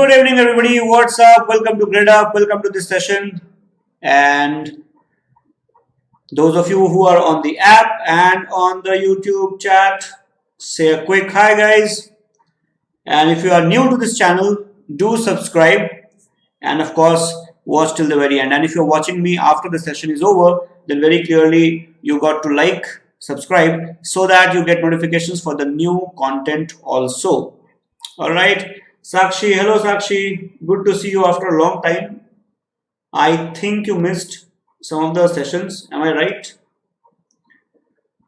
Good evening, everybody. What's up? Welcome to Gradeup. Welcome to this session. And those of you who are on the app and on the YouTube chat, say a quick hi, guys. And if you are new to this channel, do subscribe and, of course, watch till the very end. And if you're watching me after the session is over, then very clearly you got to like, subscribe so that you get notifications for the new content also. All right. Sakshi, hello Sakshi, good to see you after a long time. I think you missed some of the sessions, am I right?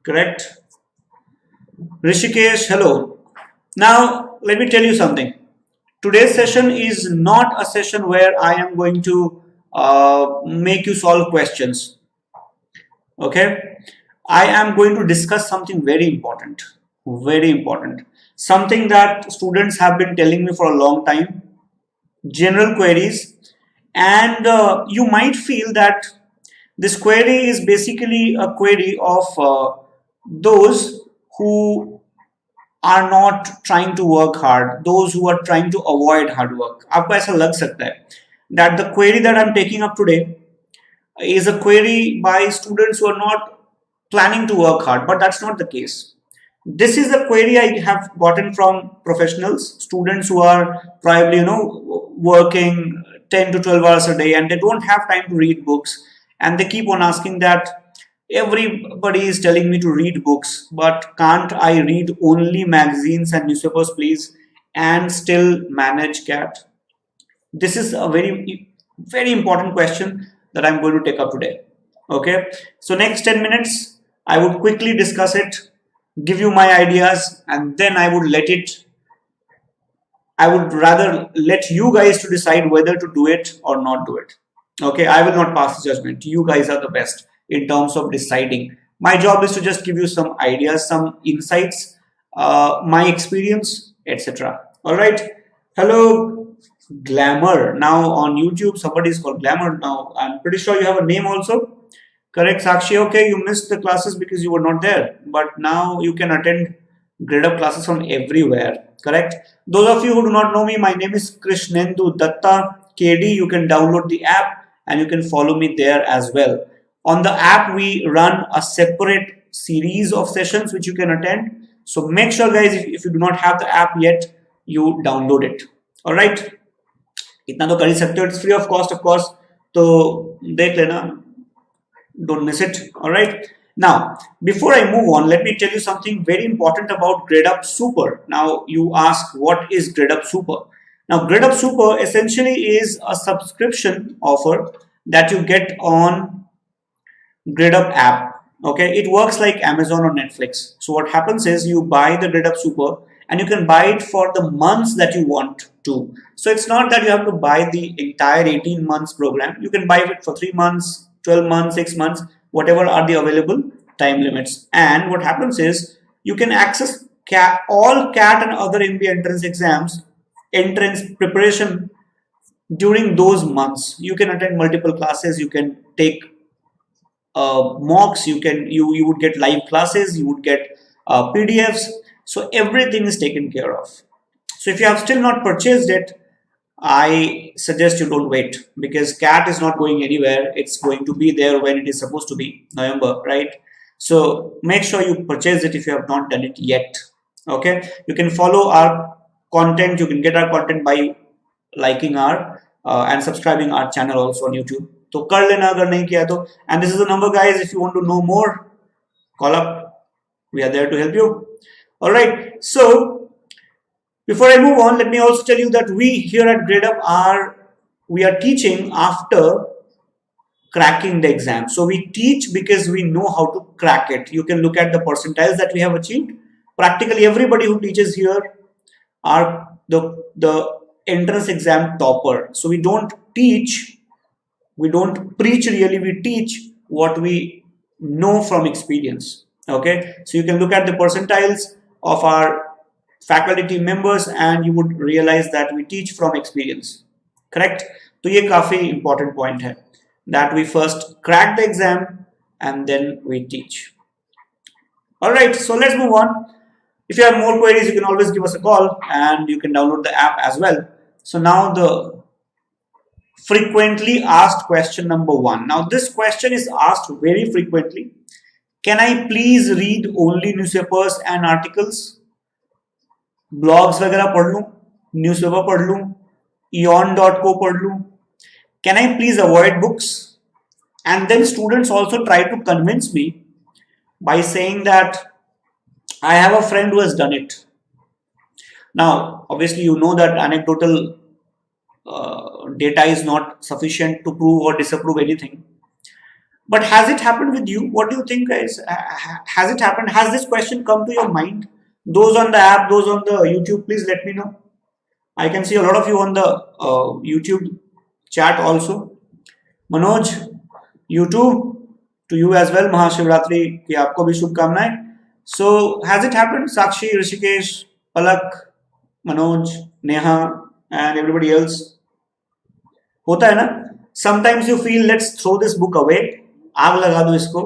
Correct. Rishikesh, hello. Now, let me tell you something. Today's session is not a session where I am going to make you solve questions. Okay? I am going to discuss something very important. Very important. Something that students have been telling me for a long time. General queries. And you might feel that this query is basically a query of those who are not trying to work hard, those who are trying to avoid hard work. आपको ऐसा लग सकता है that the query that I'm taking up today is a query by students who are not planning to work hard, but that's not the case. This is a query I have gotten from professionals, students who are probably working 10 to 12 hours a day and they don't have time to read books, and they keep on asking that everybody is telling me to read books, but can't I read only magazines and newspapers, please, and still manage CAT? This is a very important question that I'm going to take up today. Okay, so next 10 minutes I would quickly discuss it, give you my ideas, and then I would rather let you guys to decide whether to do it or not do it. Okay, I will not pass the judgment. You guys are the best in terms of deciding. My job is to just give you some ideas, some insights, my experience, etc. All right. Hello, Glamour. Now on YouTube, somebody is called Glamour. Now I'm pretty sure you have a name also. Correct, Sakshi. Okay, you missed the classes because you were not there, but now you can attend Gradeup classes from everywhere. Correct. Those of you who do not know me, my name is Krishnendu Datta KD. You can download the app and you can follow me there as well. On the app, we run a separate series of sessions which you can attend. So make sure, guys, if you do not have the app yet, you download it. All right. इतना तो कर ही सकते हो. It's free of cost, of course. तो देख लेना. Don't miss it. All right. Now, before I move on, let me tell you something very important about Gradeup Super. Now, you ask, what is Gradeup Super? Now, Gradeup Super essentially is a subscription offer that you get on Gradeup app. Okay, it works like Amazon or Netflix. So what happens is you buy the Gradeup Super and you can buy it for the months that you want to. So it's not that you have to buy the entire 18 months program. You can buy it for 3 months, 12 months, 6 months, whatever are the available time limits. And what happens is you can access all CAT and other MBA entrance exams, entrance preparation during those months. You can attend multiple classes, you can take mocks, you would get live classes, you would get PDFs. So everything is taken care of. So if you have still not purchased it, I suggest you don't wait, because CAT is not going anywhere. It's going to be there when it is supposed to be, November, right? So make sure you purchase it if you have not done it yet. Okay, you can follow our content. You can get our content by liking our and subscribing our channel also on YouTube. So kar lena agar nahi kiya to. And this is the number, guys. If you want to know more, call up. We are there to help you. All right. So before I move on, let me also tell you that we here at Gradeup we are teaching after cracking the exam. So we teach because we know how to crack it. You can look at the percentiles that we have achieved. Practically everybody who teaches here are the entrance exam topper. So we don't teach, we don't preach really, we teach what we know from experience. Okay, so you can look at the percentiles of our faculty team members and you would realize that we teach from experience. Correct? So ये काफी important point है that we first crack the exam and then we teach. All right, so let's move on. If you have more queries, you can always give us a call and you can download the app as well. So now the frequently asked question number 1. Now this question is asked very frequently. Can I please read only newspapers and articles? Blogs वगैरह पढ़ लूँ, newspaper पढ़ लूँ, eon.co पढ़ लूँ. Can I please avoid books? And then students also try to convince me by saying that I have a friend who has done it. Now, obviously, you know that anecdotal data is not sufficient to prove or disapprove anything. But has it happened with you? What do you think, guys? Has it happened? Has this question come to your mind? Those on the app, those on the YouTube, please let me know. I can see a lot of you on the YouTube chat also. Manoj, YouTube, to you as well. Mahashivratri ki aapko bhi shubhkamnaएं. So, has it happened? Sakshi, Rishikesh, Palak, Manoj, Neha, and everybody else. होता है ना? Sometimes you feel let's throw this book away. आग लगा दो इसको,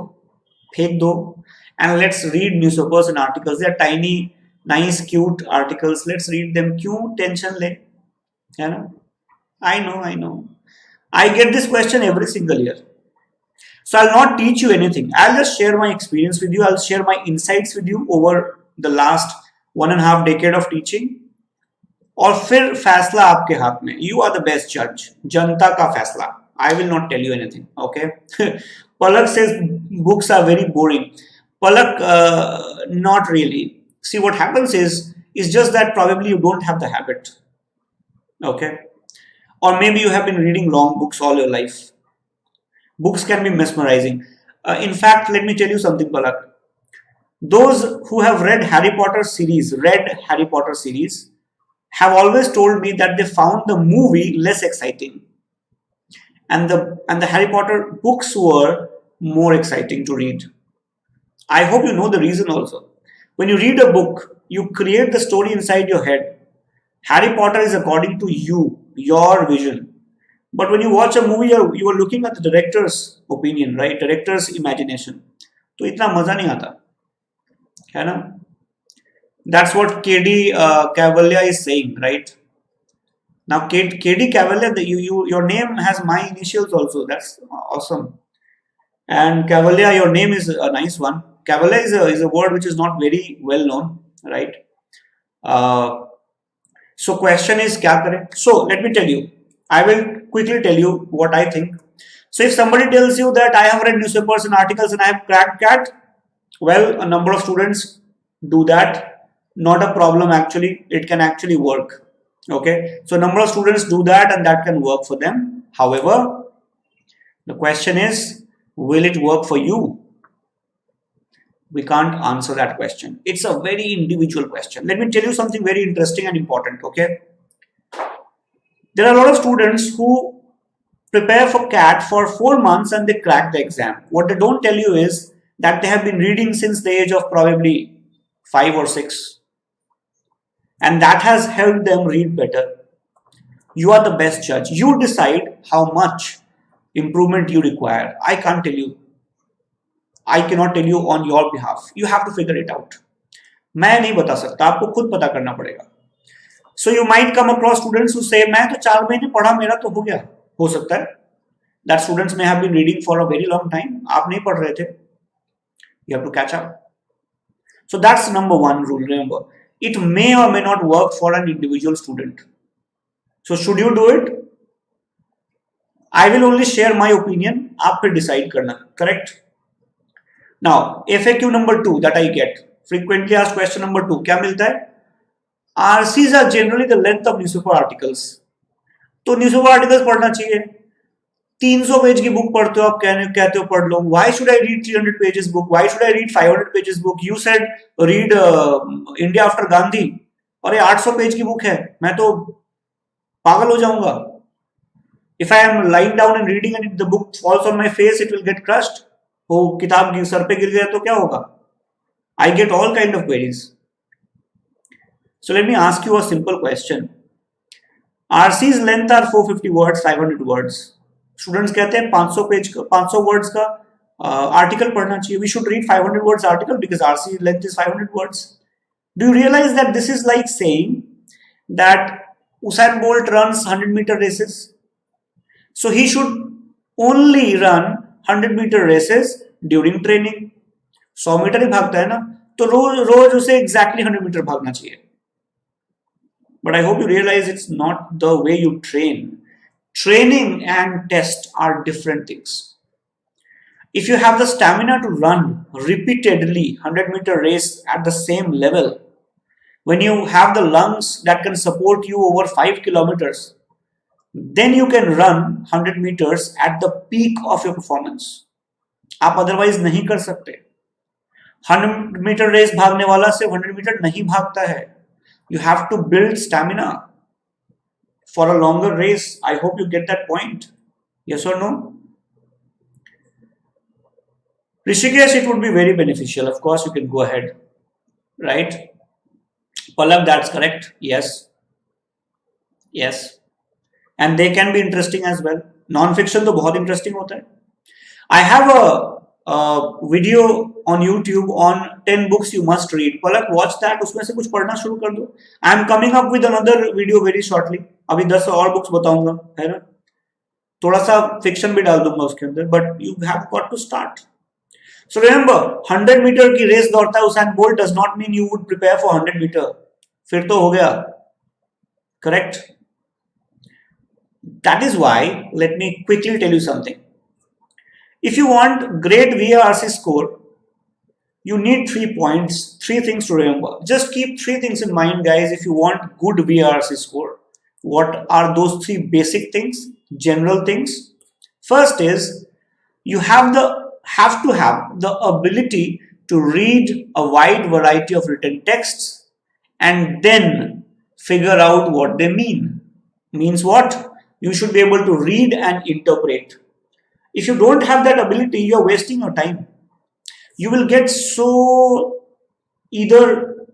फेंक दो, and let's read newspapers and articles. They are tiny, nice, cute articles. Let's read them. क्यों टेंशन ले? है ना? I know. I get this question every single year. So I'll not teach you anything. I'll just share my experience with you. I'll share my insights with you over the last 1.5 decade of teaching. और फिर फैसला आपके हाथ में. You are the best judge. जनता का फैसला. I will not tell you anything. Okay. Palak says books are very boring. Palak, not really. See, what happens is just that probably you don't have the habit. Okay. Or maybe you have been reading long books all your life. Books can be mesmerizing. In fact, let me tell you something, Palak. Those who have read Harry Potter series, have always told me that they found the movie less exciting. And the Harry Potter books were more exciting to read. I hope you know the reason also. When you read a book, you create the story inside your head. Harry Potter is according to you, your vision. But when you watch a movie, you are looking at the director's opinion, right? Director's imagination. तो इतना मजा नहीं आता, है ना? That's what KD Cavalier is saying, right? Now, KD Cavalier, your name has my initials also. That's awesome. And Cavalier, your name is a nice one. Cavalier is a word which is not very well known, right? So, question is, kya kare? So, let me tell you. I will quickly tell you what I think. So, if somebody tells you that I have read newspapers and articles and I have cracked CAT, well, a number of students do that. Not a problem actually. It can actually work. Okay. So, a number of students do that and that can work for them. However, the question is, will it work for you? We can't answer that question. It's a very individual question. Let me tell you something very interesting and important. Okay. There are a lot of students who prepare for CAT for 4 months and they crack the exam. What they don't tell you is that they have been reading since the age of probably 5 or 6. And that has helped them read better. You are the best judge. You decide how much improvement you require. I can't tell you. I cannot tell you on your behalf. You have to figure it out. मैं नहीं बता सकता, आपको खुद पता करना पड़ेगा. So you might come across students who say, मैं तो 4 महीने पढ़ा, मेरा तो हो गया. हो सकता है. That students may have been reading for a very long time. आप नहीं पढ़ रहे थे. You have to catch up. So that's number 1 rule. Remember, it may or may not work for an individual student. So should you do it? I will only share my opinion. आप फिर decide करना. Correct? Now, FAQ number 2 that I get. Frequently asked question number 2. क्या मिलता है? RCs are generally the length of newspaper articles. तो newspaper articles पढ़ना चाहिए. 300 page की बुक पढ़ते हो, आप कहते हो पढ़ लो. Why should I read 300 pages book? Why should I read 500 pages book? You said read India after Gandhi. अरे 800 पेज की बुक है, मैं तो पागल हो जाऊंगा. If I am lying down and reading and the book falls on my face, it will get crushed. वो किताब सर पे गिर गया तो क्या होगा? I get all kind of queries. So let me ask you a simple question. RC's length are 450 words, 500 words. Students कहते हैं 500 पेज का 500 words का article पढ़ना चाहिए. We should read 500 words article because RC length is 500 words. Do you realize that this is like saying that Usain Bolt runs 100-meter races. So he should only run 100-meter races during training. 100 metre ही भागता है ना, तो रोज उसे exactly 100 metre भागना चाहिए. But I hope you realize it's not the way you train. Training and test are different things. If you have the stamina to run repeatedly 100-meter race at the same level, when you have the lungs that can support you over 5 kilometers, then you can run 100 meters at the peak of your performance. आप otherwise नहीं कर सकते. 100-meter race भागने वाला से 100 metre नहीं भागता है. You have to build stamina for a longer race. I hope you get that point. Yes or no? Rishikesh, it would be very beneficial. Of course, you can go ahead. Right? Palak, that's correct. Yes. Yes. And they can be interesting as well. Non-fiction तो बहुत interesting होता है. I have a video on YouTube on 10 books you must read. Palak, watch that. उसमें से कुछ पढ़ना शुरू कर दो. I am coming up with another video very shortly. अभी 10 और books बताऊंगा, है ना? थोड़ा सा fiction भी डाल दूंगा उसके अंदर. But you have got to start. So remember, 100 meter की रेस दौड़ता है Usain Bolt does not mean you would prepare for 100 meter. फिर तो हो गया. Correct? That is why, let me quickly tell you something. If you want great VARC score, you need 3 points, 3 things to remember. Just keep 3 things in mind, guys, if you want good VARC score. What are those 3 basic things, general things? First is, you have to have the ability to read a wide variety of written texts and then figure out what they mean. Means what? You should be able to read and interpret. If you don't have that ability, you are wasting your time. You will get so either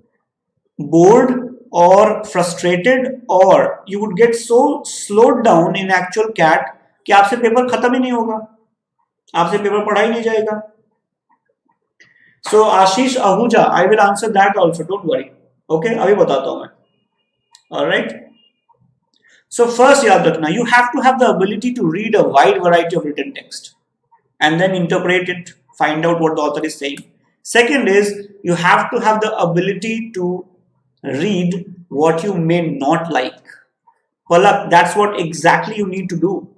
bored or frustrated, or you would get so slowed down in actual CAT कि आपसे paper खत्म ही नहीं होगा, आपसे paper पढ़ा ही नहीं जाएगा. So Ashish Ahuja, I will answer that also. Don't worry. Okay, अभी बताता हूँ मैं. All right. So first, याद रखना, you have to have the ability to read a wide variety of written text and then interpret it, find out what the author is saying. Second is, you have to have the ability to read what you may not like. Palak, that's what exactly you need to do.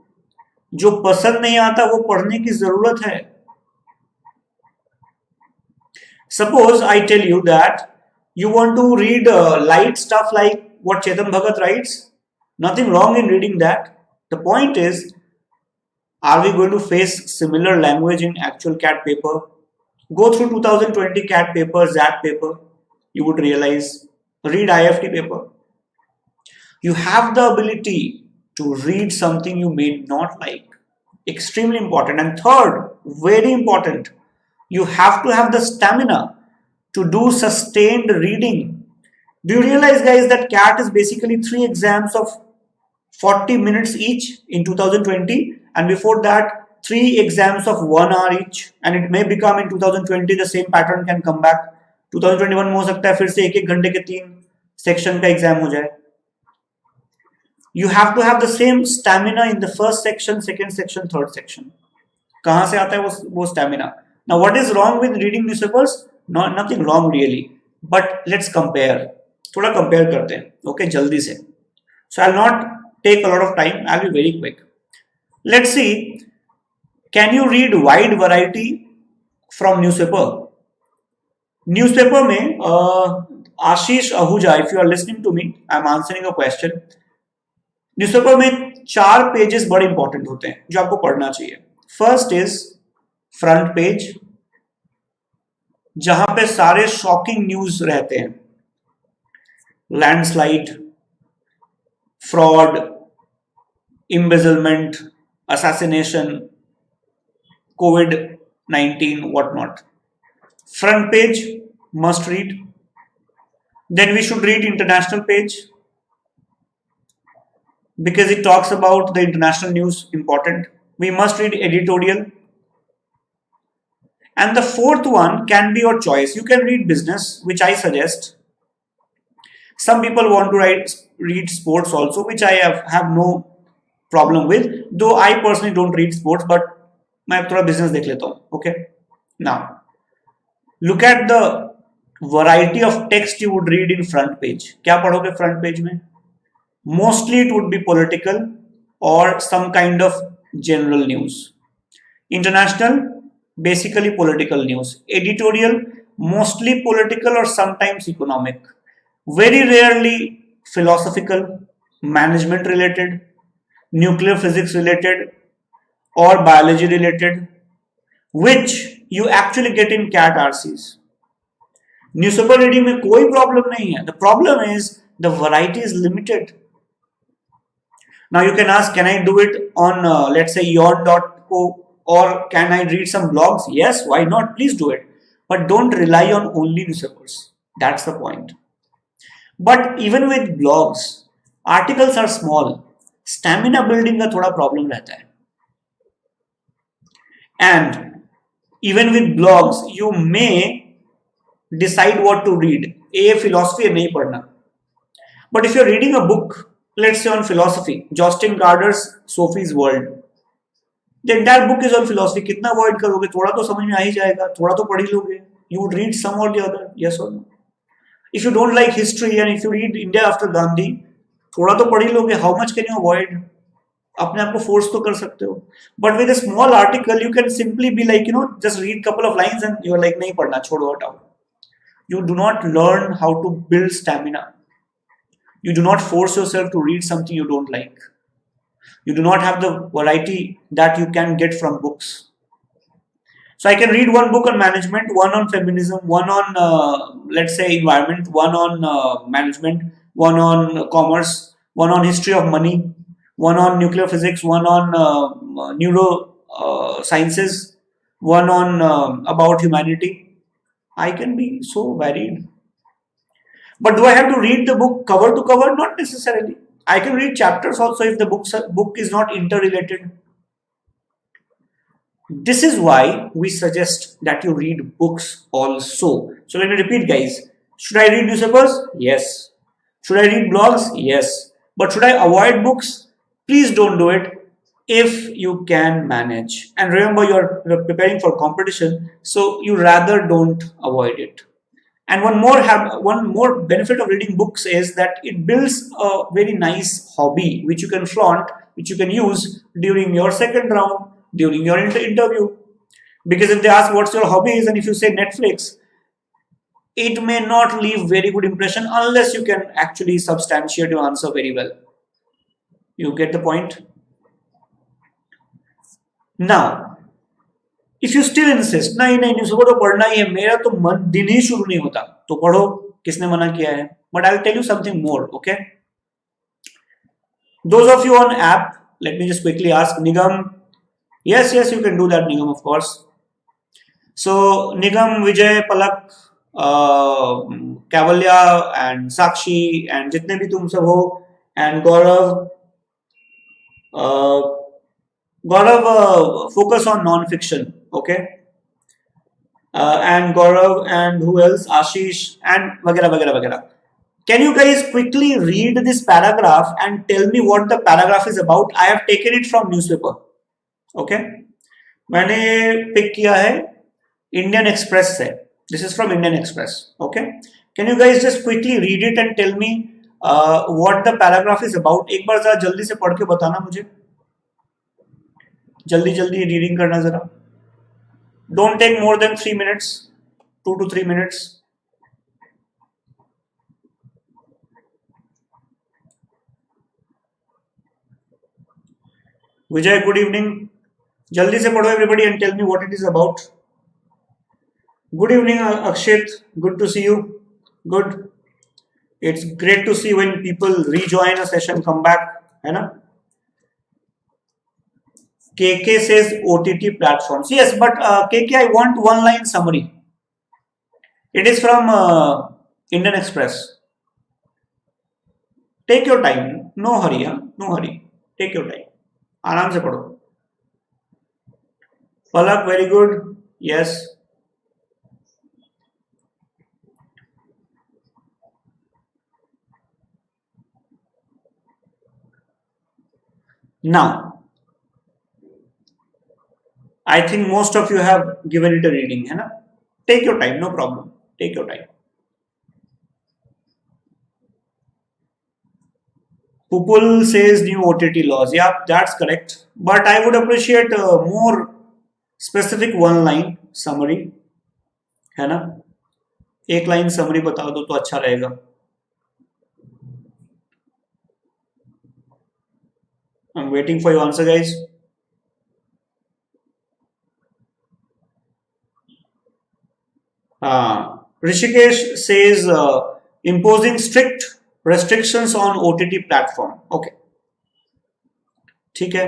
जो पसंद नहीं आता वो पढ़ने की जरूरत है. Suppose I tell you that you want to read light stuff like what Chetan Bhagat writes. Nothing wrong in reading that. The point is, are we going to face similar language in actual CAT paper? Go through 2020 CAT paper, ZAT paper. You would realize. Read IFT paper. You have the ability to read something you may not like. Extremely important. And third, very important, you have to have the stamina to do sustained reading. Do you realize, guys, that CAT is basically 3 exams of 40 minutes each in 2020, and before that 3 exams of 1 hour each, and it may become in 2020 the same pattern can come back. 2021 में हो सकता है फिर से 1-1 घंटे के 3 section का exam हो जाए. You have to have the same stamina in the first section, second section, third section. कहाँ से आता है वो stamina? Now what is wrong with reading newspapers? Nothing wrong really, but let's compare. थोड़ा compare करते हैं, okay, जल्दी से. So I'll not take a lot of time. I'll be very quick. Let's see. Can you read wide variety from newspaper? Newspaper में Ashish Ahuja, if you are listening to me, I'm answering a question. Newspaper में 4 pages बड़े important होते हैं जो आपको पढ़ना चाहिए. First is front page, जहां पे सारे shocking news रहते हैं. Landslide, fraud, embezzlement, assassination, COVID-19, whatnot. Front page, must read. Then we should read international page because it talks about the international news, important. We must read editorial. And the fourth one can be your choice. You can read business, which I suggest. Some people want to read sports also, which I have no problem with, though I personally don't read sports, but मैं थोड़ा business देख लेता हूँ. Okay, now look at the variety of text you would read in front page. क्या पढ़ोगे front page में? Mostly it would be political or some kind of general news. International, basically political news. Editorial, mostly political or sometimes economic. Very rarely philosophical, management related, nuclear physics related, or biology related, which you actually get in CAT RCs. Newspaper reading में कोई problem नहीं है. The problem is the variety is limited. Now you can ask, can I do it on let's say your.co, or can I read some blogs? Yes, why not? Please do it. But don't rely on only newspapers. That's the point. But even with blogs, articles are small. Stamina building का थोड़ा problem रहता है. And even with blogs, you may decide what to read. Philosophy नहीं पढ़ना. But if you're reading a book, let's say on philosophy, Justin Gardner's Sophie's World, the entire book is on philosophy. कितना avoid करोगे? थोड़ा तो समझ में आ ही जाएगा. थोड़ा तो पढ़ ही लोगे. You would read some or the other. Yes or no? If you don't like history and if you read India after Gandhi, थोड़ा तो पढ़ ही लोगे. How much can you avoid? अपने आप को force तो कर सकते हो. But with a small article, you can simply be like, just read couple of lines and you're like, नहीं पढ़ना, छोड़ो हटाओ. You do not learn how to build stamina. You do not force yourself to read something you don't like. You do not have the variety that you can get from books. So I can read one book on management, one on feminism, one on let's say environment, one on management, one on commerce, one on history of money, one on nuclear physics, one on neuro sciences, one on about humanity. I can be so varied. But do I have to read the book cover to cover? Not necessarily. I can read chapters also if the book is not interrelated. This is why we suggest that you read books also. So let me repeat, guys. Should I read newspapers? Yes. Should I read blogs? Yes. But should I avoid books? Please don't do it if you can manage. And remember, you're preparing for competition, so you rather don't avoid it. And one more benefit of reading books is that it builds a very nice hobby which you can flaunt, which you can use during your second round, during your interview. Because if they ask what's your hobbies and if you say Netflix, it may not leave very good impression unless you can actually substantiate your answer very well. You get the point? Now, if you still insist, नहीं newspaper तो पढ़ना ही है, मेरा तो दिन ही शुरू नहीं होता, तो पढ़ो, किसने मना किया है? But I'll tell you something more, okay? Those of you on app, let me just quickly ask Nigam. Yes, you can do that, Nigam, of course. So Nigam, Vijay, Palak, Kavalya and Sakshi and जितने भी तुम सब हो, and Gaurav. Gaurav, focus on non-fiction, okay? And Gaurav and who else? Ashish and वगैरह वगैरह वगैरह. Can you guys quickly read this paragraph and tell me what the paragraph is about? I have taken it from newspaper, okay? मैंने pick किया है Indian Express से. This is from Indian Express, okay? Can you guys just quickly read it and tell me what the paragraph is about? एक बार जरा जल्दी से पढ़ के बताना मुझे. जल्दी जल्दी रीडिंग करना जरा. Don't take more than 3 minutes, 2 to 3 minutes. Vijay, good evening. जल्दी से पढ़ो everybody and tell me what it is about. Good evening, Akshit. Good to see you. Good. It's great to see when people rejoin a session, come back, है ना? KK says OTT platforms. Yes, but KK, I want one-line summary. It is from Indian Express. Take your time. No hurry, huh? No hurry. Take your time. आराम से पढ़ो. Palak, very good. Yes. Now, I think most of you have given it a reading, है ना? Take your time, no problem. Take your time. Pupul says new OTT laws. Yeah, that's correct. But I would appreciate a more specific one line summary, है ना? एक line summary बता दो तो अच्छा रहेगा. I'm waiting for your answer, guys. Rishikesh says imposing strict restrictions on OTT platform. Okay. ठीक है.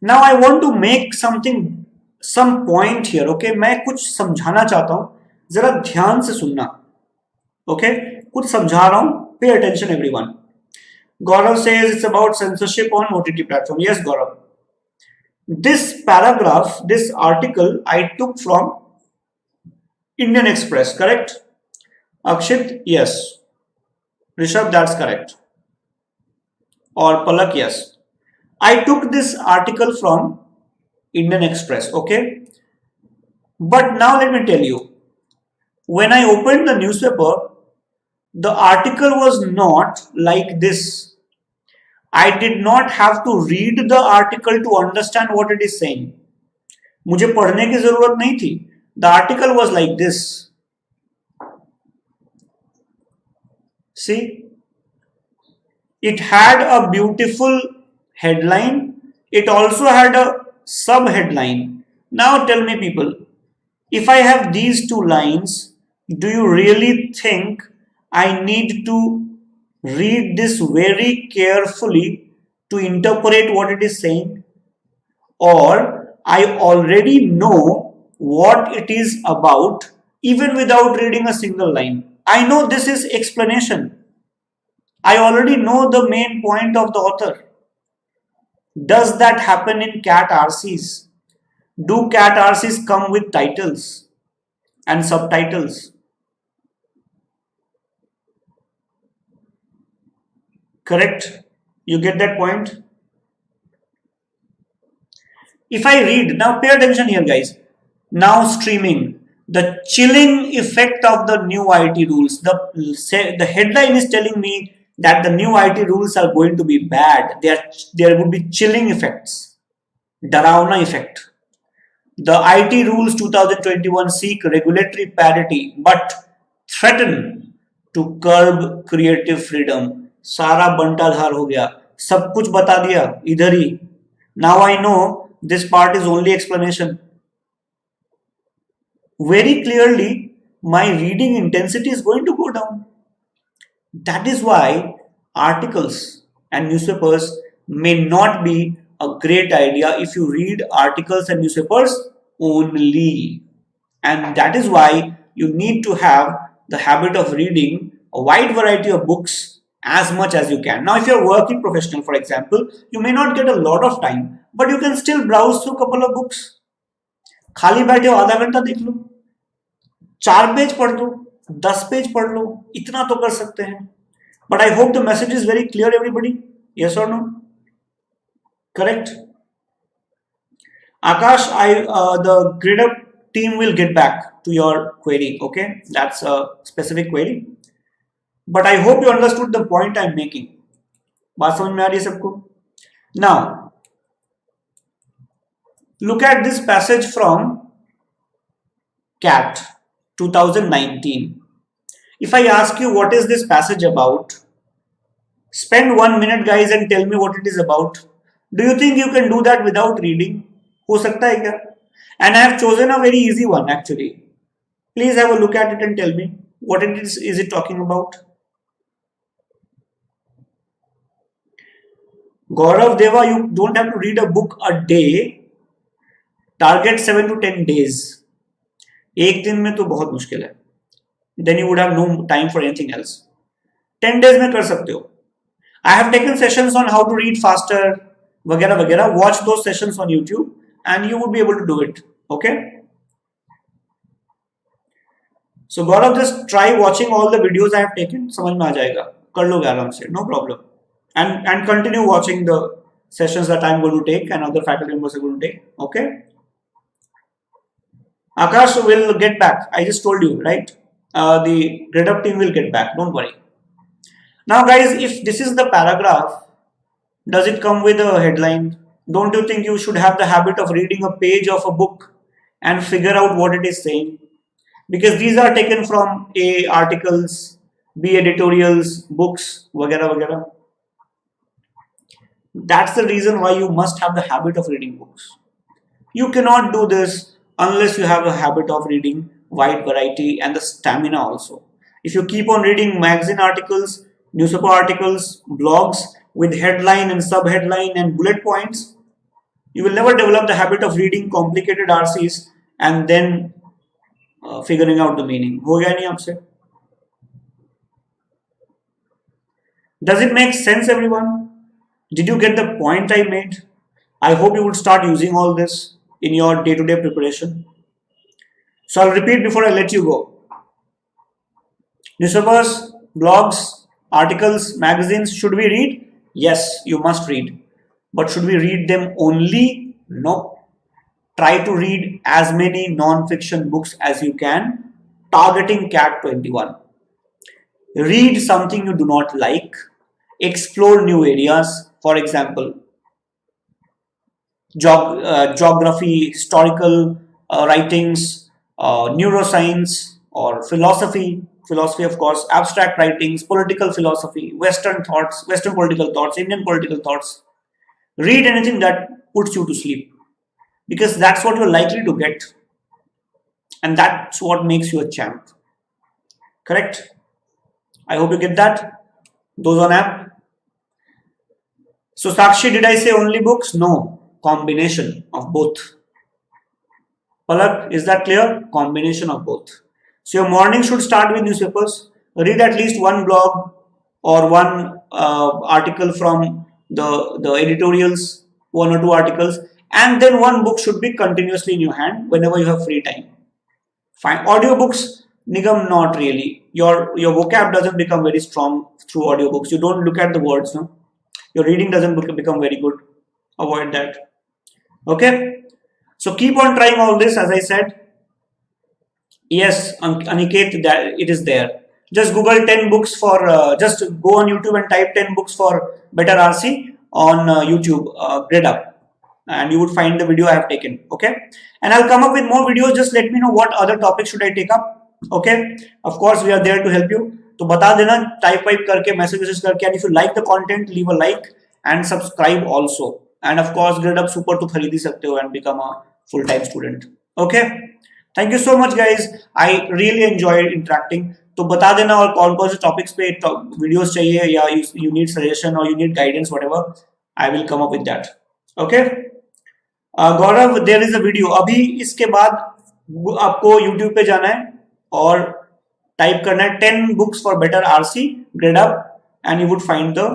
Now I want to make some point here. Okay, मैं कुछ समझाना चाहता हूं, जरा ध्यान से सुनना. Okay, कुछ समझा रहा हूं. Pay attention, everyone. Gaurav says it's about censorship on OTT platform. Yes, Gaurav. This paragraph, this article I took from Indian Express, correct? Akshit, yes. Rishabh, that's correct. Or Palak, yes. I took this article from Indian Express, okay? But now let me tell you, when I opened the newspaper, the article was not like this. I did not have to read the article to understand what it is saying. मुझे पढ़ने की जरूरत नहीं थी. The article was like this. See, it had a beautiful headline. It also had a sub-headline. Now tell me, people, if I have these two lines, do you really think I need to read this very carefully to interpret what it is saying? Or I already know what it is about even without reading a single line? I know this is explanation. I already know the main point of the author. Does that happen in CAT RCs? Do CAT RCs come with titles and subtitles? Correct? You get that point? If I read, now pay attention here, guys. Now streaming, the chilling effect of the new IT rules. The headline is telling me that the new IT rules are going to be bad. There would be chilling effects. Darauna effect. The IT rules 2021 seek regulatory parity but threaten to curb creative freedom. सारा बंटाधार हो गया, सब कुछ बता दिया इधर ही. Now I know this part is only explanation. Very clearly, my reading intensity is going to go down. That is why articles and newspapers may not be a great idea if you read articles and newspapers only. And that is why you need to have the habit of reading a wide variety of books as much as you can. Now, if you're a working professional, for example, you may not get a lot of time, but you can still browse through a couple of books. खाली बैठे हो, आधा घंटा देख लो, 4 page पढ़ लो, 10 page पढ़ लो, इतना तो कर सकते हैं. But I hope the message is very clear, everybody. Yes or no? Correct? Akash, the Gradeup team will get back to your query. Okay, that's a specific query. But I hope you understood the point I'm making. बात समझ में आ रही है सबको? Now, look at this passage from CAT 2019. If I ask you what is this passage about, spend 1 minute, guys, and tell me what it is about. Do you think you can do that without reading? हो सकता है क्या? And I have chosen a very easy one actually. Please have a look at it and tell me what it is it talking about. Gaurav Deva, you don't have to read a book a day. Target 7 to 10 days. एक दिन में तो बहुत मुश्किल है. Then you would have no time for anything else. 10 days में कर सकते हो. I have taken sessions on how to read faster, वगैरह वगैरह. Watch those sessions on YouTube and you would be able to do it. Okay? So Gaurav, just try watching all the videos I have taken. समझ में आ जाएगा. कर लोगे आराम से. No problem. and continue watching the sessions that I'm going to take and other faculty members are going to take. Okay. Akash will get back. I just told you, right? The Gradeup team will get back. Don't worry. Now, guys, if this is the paragraph, does it come with a headline? Don't you think you should have the habit of reading a page of a book and figure out what it is saying? Because these are taken from A, articles, B, editorials, books, वगैरह वगैरह. That's the reason why you must have the habit of reading books. You cannot do this unless you have a habit of reading wide variety and the stamina also. If you keep on reading magazine articles, newspaper articles, blogs with headline and sub-headline and bullet points, you will never develop the habit of reading complicated RCs and then figuring out the meaning. हो गया नहीं आपसे? Does it make sense, everyone? Did you get the point I made? I hope you would start using all this in your day-to-day preparation. So I'll repeat before I let you go. Newspapers, blogs, articles, magazines, should we read? Yes, you must read. But should we read them only? No. Try to read as many non-fiction books as you can, targeting CAT 21. Read something you do not like. Explore new areas. For example, geography, historical writings, neuroscience or philosophy, of course, abstract writings, political philosophy, Western thoughts, Western political thoughts, Indian political thoughts. Read anything that puts you to sleep, because that's what you're likely to get, and that's what makes you a champ. Correct? I hope you get that. Those on app. So Sakshi, did I say only books? No, combination of both. Palak, is that clear? Combination of both. So your morning should start with newspapers. Read at least one blog or one article from the editorials, one or two articles, and then one book should be continuously in your hand whenever you have free time. Fine. Audiobooks, Nigam, not really. Your vocab doesn't become very strong through audiobooks. You don't look at the words, no? Your reading doesn't become very good. Avoid that. Okay? So keep on trying all this, as I said. Yes, Aniket, that it is there. Just Google 10 books for, just go on YouTube and type 10 books for better RC on YouTube, Gradeup, and you would find the video I have taken. Okay? And I'll come up with more videos. Just let me know what other topics should I take up. Okay? Of course, we are there to help you. तो बता देना, type करके, message करके, and if you like the content, leave a like and subscribe also. And of course, Gradeup Super to खरीद ही सकते हो and become a full-time student. Okay? Thank you so much, guys. I really enjoyed interacting. तो बता देना और कौन से topics पे videos चाहिए या you need suggestion or you need guidance, whatever. I will come up with that. Okay? Gaurav, there is a video. अभी इसके बाद आपको YouTube पे जाना है और टाइप करना है 10 books for better RC Gradeup and you would find the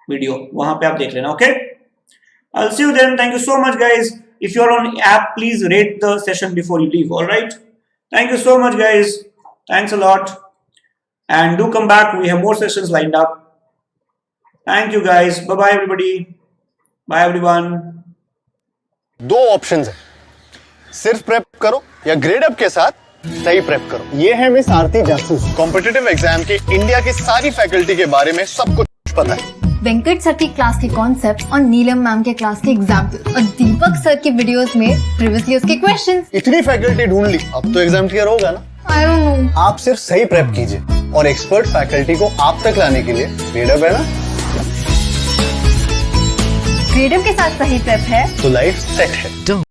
video. वहां पे आप देख लेना. Okay? I'll see you then. Thank you so much, guys. If you're on app, please rate the session before you leave. All right? Thank you so much, guys. Thanks a lot. And do come back. We have more sessions lined up. Thank you, guys. Bye-bye, everybody. Bye, everyone. दो options है, सिर्फ prep करो या Gradeup के साथ सही prep करो। ये है मिस आरती जासूस। कॉम्पिटिटिव एग्जाम के इंडिया की सारी फैकल्टी के बारे में सब कुछ पता है। वेंकट सर की क्लास के कॉन्सेप्ट और नीलम मैम के क्लास के एग्जाम्पल और दीपक सर के वीडियोस में प्रीवियसली उसके क्वेश्चंस। इतनी फैकल्टी ढूंढ ली, अब तो एग्जाम क्लियर होगा ना? I don't know। आप सिर्फ सही प्रेप कीजिए और एक्सपर्ट फैकल्टी को आप तक लाने के लिए ग्रेडअप है ना। ग्रेडअप के साथ सही प्रेप है तो लाइफ सेट है।